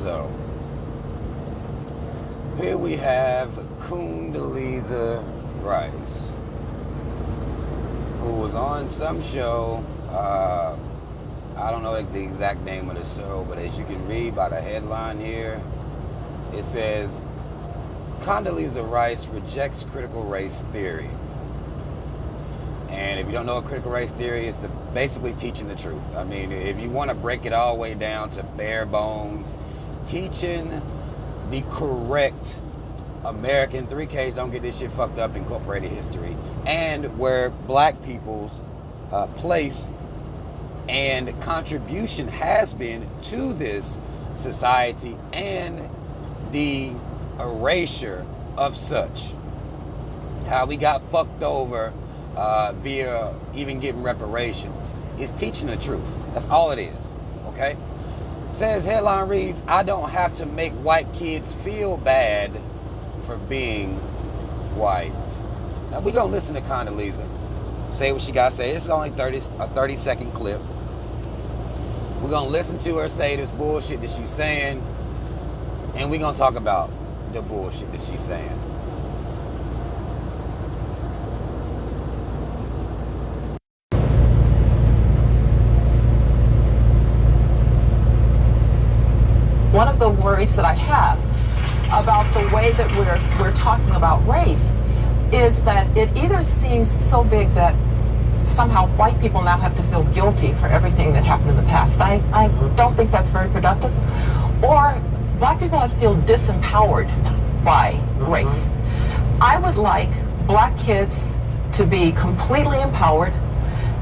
So, here we have Condolezza Rice, who was on some show. I don't know the exact name of the show, but as you can read by the headline here, it says, Condolezza Rice rejects critical race theory. And if you don't know what critical race theory is, basically teaching the truth. I mean, if you want to break it all the way down to bare bones, teaching the correct American 3Ks, don't get this shit fucked up, incorporated history, and where black people's place and contribution has been to this society and the erasure of such. How we got fucked over via even getting reparations. It's teaching the truth. That's all it is. Okay? Says, headline reads, I don't have to make white kids feel bad for being white. Now we're gonna listen to Condolezza say what she gotta say. This is only a 30-second clip. We're gonna listen to her say this bullshit that she's saying, and we're gonna talk about the bullshit that she's saying. One of the worries that I have about the way that we're talking about race is that it either seems so big that somehow white people now have to feel guilty for everything that happened in the past. I don't think that's very productive. Or black people have to feel disempowered by race. I would like black kids to be completely empowered,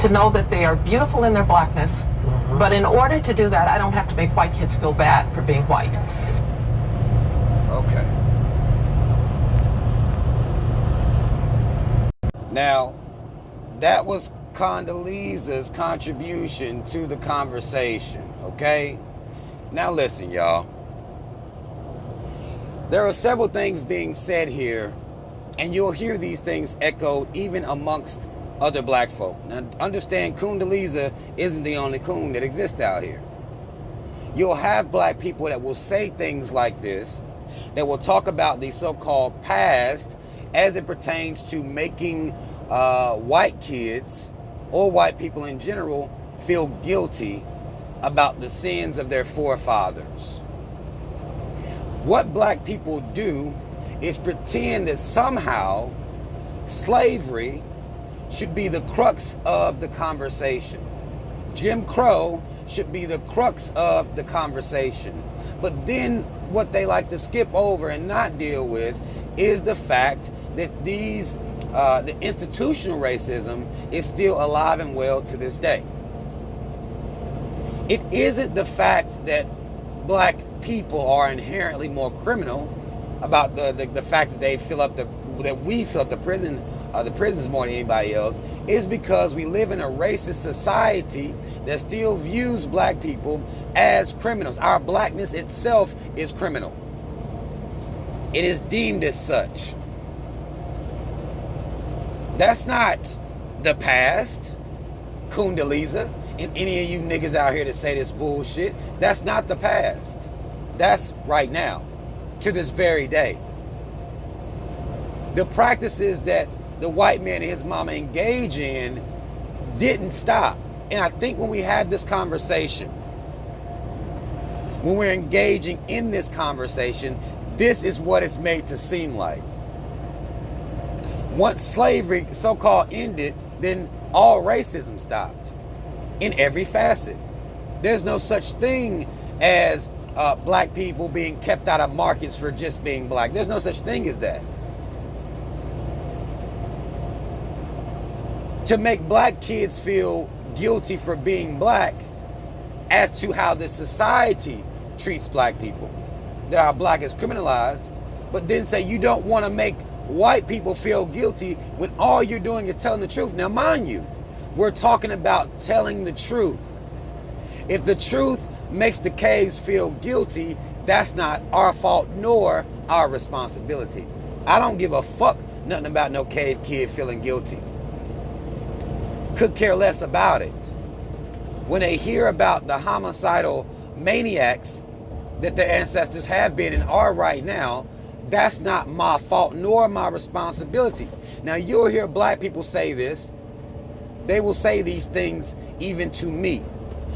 to know that they are beautiful in their blackness. But in order to do that, I don't have to make white kids feel bad for being white. Okay. Now, that was Condolezza's contribution to the conversation, okay? Now listen, y'all. There are several things being said here, and you'll hear these things echoed even amongst other black folk. Now, understand, Condolezza isn't the only coon that exists out here. You'll have black people that will say things like this, that will talk about the so-called past as it pertains to making white kids or white people in general feel guilty about the sins of their forefathers. What black people do is pretend that somehow slavery should be the crux of the conversation. Jim Crow should be the crux of the conversation. But then what they like to skip over and not deal with is the fact that the institutional racism is still alive and well to this day. It isn't the fact that black people are inherently more criminal about the fact that we fill up the prisons more than anybody else. Is because we live in a racist society that still views black people as criminals. Our blackness itself is criminal. It is deemed as such. That's not the past, Condolezza, and any of you niggas out here that say this bullshit. That's not the past. That's right now, to this very day. The practices that the white man and his mama engage in didn't stop. And I think when we had this conversation, when we're engaging in this conversation, this is what it's made to seem like. Once slavery so-called ended, then all racism stopped in every facet. There's no such thing as black people being kept out of markets for just being black. There's no such thing as that. To make black kids feel guilty for being black as to how the society treats black people, that our black is criminalized, but then say you don't want to make white people feel guilty when all you're doing is telling the truth. Now, mind you, we're talking about telling the truth. If the truth makes the caves feel guilty, that's not our fault nor our responsibility. I don't give a fuck nothing about no cave kid feeling guilty. Could care less about it. When they hear about the homicidal maniacs that their ancestors have been and are right now, that's not my fault nor my responsibility. Now, you'll hear black people say this. They will say these things even to me.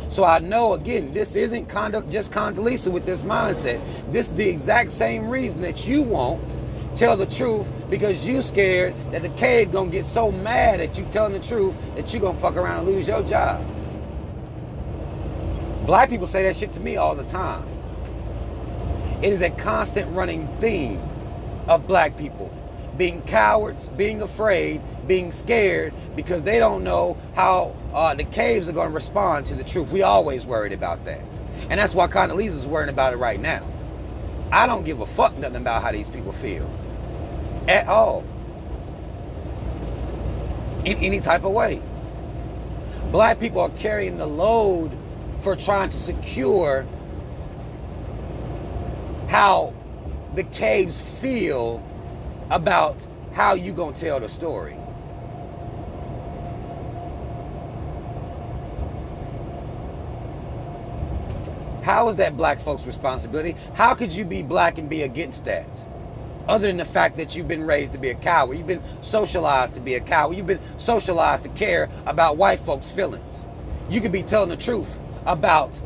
So I know, again, this isn't just Condolezza with this mindset. This is the exact same reason that you won't tell the truth, because you scared that the cave gonna get so mad at you telling the truth that you gonna fuck around and lose your job. Black people say that shit to me all the time. It is a constant running theme of black people being cowards, being afraid, being scared, because they don't know how the caves are going to respond to the truth. We always worried about that. And that's why Condolezza is worrying about it right now. I don't give a fuck nothing about how these people feel. At all. In any type of way. Black people are carrying the load for trying to secure how the caves feel about how you gonna tell the story. How is that black folks' responsibility? How could you be black and be against that? Other than the fact that you've been raised to be a coward. You've been socialized to be a coward. You've been socialized to care about white folks' feelings. You could be telling the truth about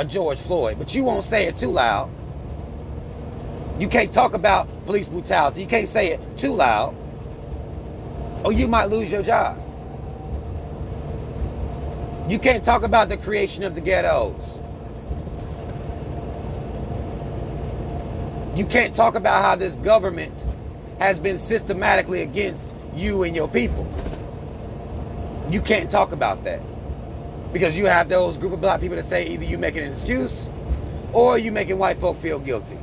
George Floyd, but you won't say it too loud. You can't talk about police brutality. You can't say it too loud, or you might lose your job. You can't talk about the creation of the ghettos. You can't talk about how this government has been systematically against you and your people. You can't talk about that, because you have those group of black people that say either you making an excuse or you making white folk feel guilty.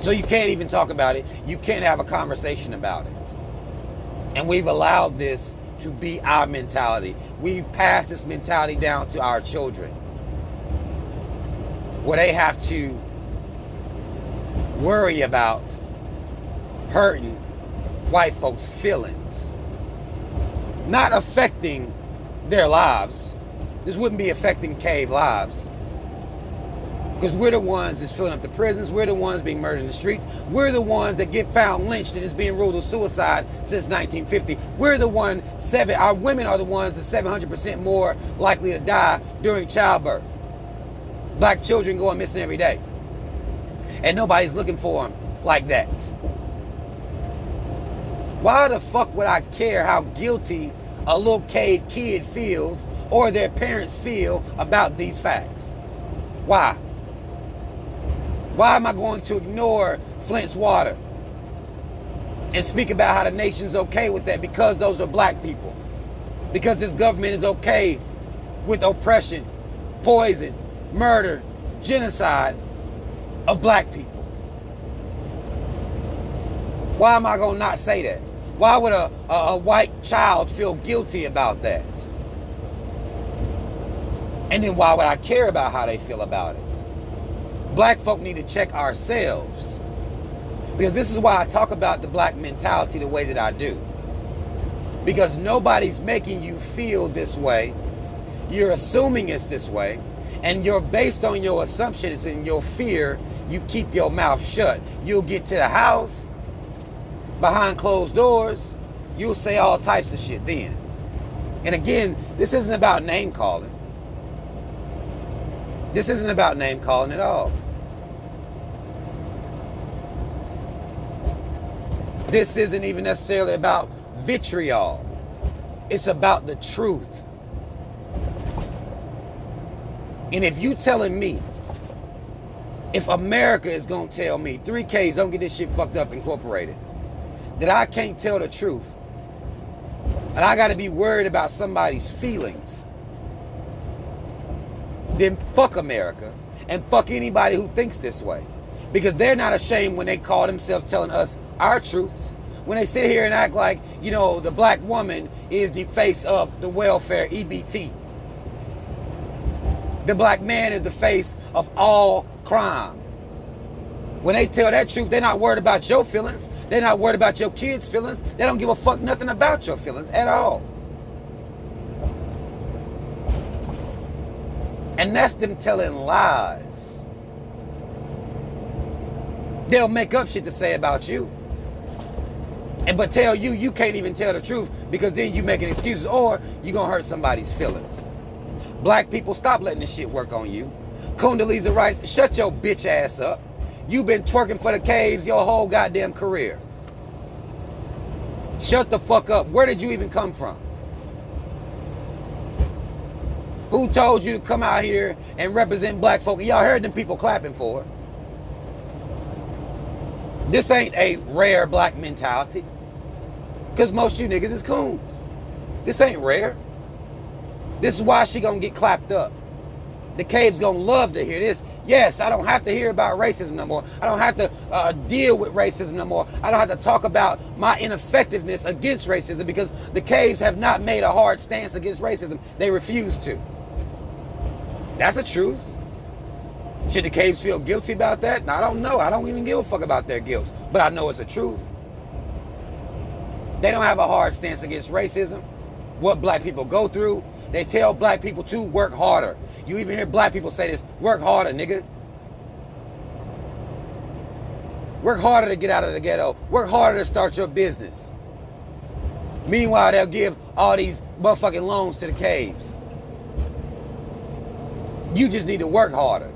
So you can't even talk about it. You can't have a conversation about it. And we've allowed this to be our mentality. We've passed this mentality down to our children, where they have to worry about hurting white folks' feelings, not affecting their lives. This wouldn't be affecting cave lives, because we're the ones that's filling up the prisons. We're the ones being murdered in the streets. We're the ones that get found lynched and is being ruled as suicide since 1950. We're the one, our women are the ones that's 700% more likely to die during childbirth. Black children going missing every day. And nobody's looking for them like that. Why the fuck would I care how guilty a little cave kid feels or their parents feel about these facts? Why? Why am I going to ignore Flint's water and speak about how the nation's okay with that? Because those are black people. Because this government is okay with oppression, poison, murder, genocide of black people. Why am I gonna not say that? Why would a white child feel guilty about that? And then why would I care about how they feel about it? Black folk need to check ourselves. Because this is why I talk about the black mentality the way that I do. Because nobody's making you feel this way. You're assuming it's this way. And you're based on your assumptions and your fear, you keep your mouth shut. You'll get to the house, behind closed doors, you'll say all types of shit then. And again, this isn't about name calling. This isn't about name calling at all. This isn't even necessarily about vitriol. It's about the truth. And if you telling me, if America is going to tell me, 3Ks, don't get this shit fucked up, Incorporated, that I can't tell the truth, and I got to be worried about somebody's feelings, then fuck America and fuck anybody who thinks this way. Because they're not ashamed when they call themselves telling us our truths. When they sit here and act like, you know, the black woman is the face of the welfare, EBT. The black man is the face of all crime. When they tell that truth, they're not worried about your feelings. They're not worried about your kids' feelings. They don't give a fuck nothing about your feelings at all. And that's them telling lies. They'll make up shit to say about you. But tell you can't even tell the truth because then you making excuses or you gonna hurt somebody's feelings. Black people, stop letting this shit work on you. Condolezza Rice, shut your bitch ass up. You've been twerking for the caves your whole goddamn career. Shut the fuck up. Where did you even come from? Who told you to come out here and represent black folk? Y'all heard them people clapping for it. This ain't a rare black mentality. Because most of you niggas is coons. This ain't rare. This is why she gonna get clapped up. The cave's gonna love to hear this. Yes, I don't have to hear about racism no more. I don't have to deal with racism no more. I don't have to talk about my ineffectiveness against racism because the caves have not made a hard stance against racism. They refuse to. That's the truth. Should the caves feel guilty about that? I don't know. I don't even give a fuck about their guilt. But I know it's the truth. They don't have a hard stance against racism. What black people go through, they tell black people to work harder. You even hear black people say this, work harder, nigga. Work harder to get out of the ghetto. Work harder to start your business. Meanwhile, they'll give all these motherfucking loans to the caves. You just need to work harder.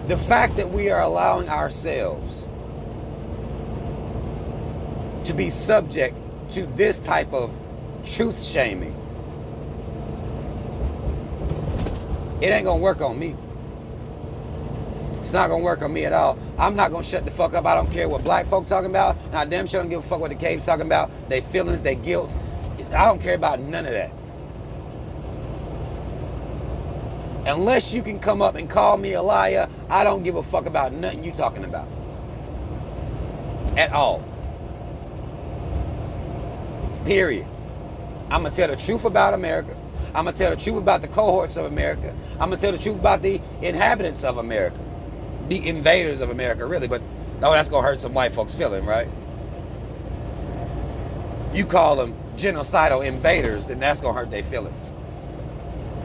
The fact that we are allowing ourselves to be subject to this type of truth shaming, it ain't gonna work on me. It's not gonna work on me at all. I'm not gonna shut the fuck up. I don't care what black folk talking about, and I damn sure don't give a fuck what the cave's talking about. Their feelings, their guilt. I don't care about none of that. Unless you can come up and call me a liar, I don't give a fuck about nothing you talking about. At all. Period. I'm going to tell the truth about America. I'm going to tell the truth about the cohorts of America. I'm going to tell the truth about the inhabitants of America. The invaders of America, really. But, oh, that's going to hurt some white folks' feeling, right? You call them genocidal invaders, then that's going to hurt their feelings.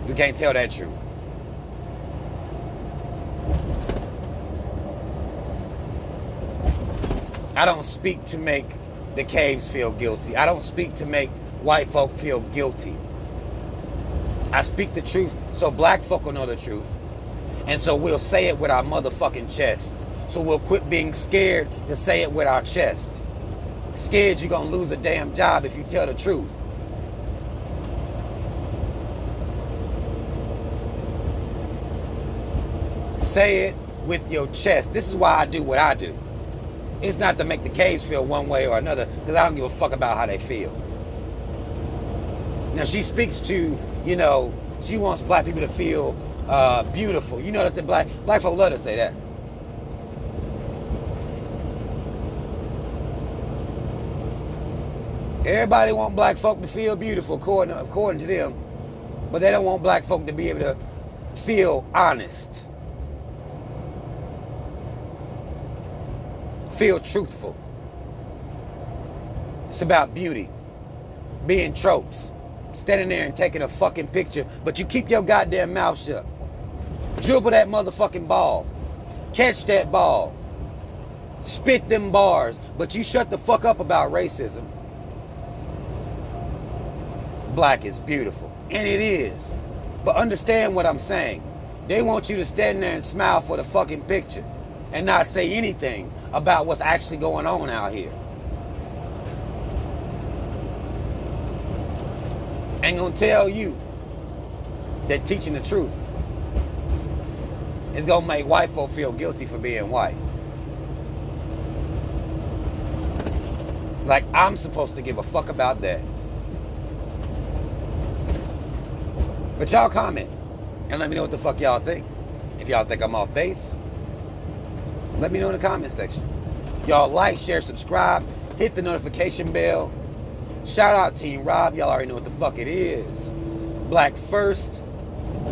You can't tell that truth. I don't speak to make the caves feel guilty. I don't speak to make white folk feel guilty. I speak the truth so black folk will know the truth. And so we'll say it with our motherfucking chest. So we'll quit being scared to say it with our chest. Scared you're gonna lose a damn job if you tell the truth. Say it with your chest. This is why I do what I do. It's not to make the caves feel one way or another, because I don't give a fuck about how they feel. Now, she speaks to, you know, she wants black people to feel beautiful. You notice that black folk love to say that. Everybody want black folk to feel beautiful, according to them. But they don't want black folk to be able to feel honest. Feel truthful. It's about beauty. Being tropes. Standing there and taking a fucking picture, but you keep your goddamn mouth shut. Dribble that motherfucking ball. Catch that ball. Spit them bars, but you shut the fuck up about racism. Black is beautiful. And it is. But understand what I'm saying. They want you to stand there and smile for the fucking picture and not say anything about what's actually going on out here. Ain't gonna tell you that teaching the truth is gonna make white folk feel guilty for being white. Like I'm supposed to give a fuck about that. But y'all comment and let me know what the fuck y'all think. If y'all think I'm off base, let me know in the comment section. Y'all like, share, subscribe, hit the notification bell. Shout out Team Rob. Y'all already know what the fuck it is. Black first,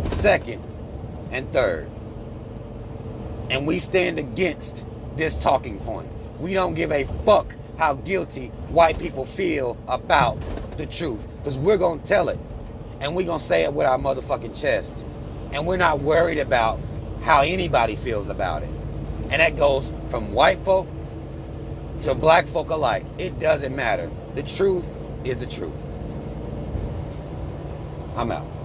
second, and third. And we stand against this talking point. We don't give a fuck how guilty white people feel about the truth, because we're going to tell it. And we're going to say it with our motherfucking chest. And we're not worried about how anybody feels about it. And that goes from white folk to black folk alike. It doesn't matter. The truth is the truth. I'm out.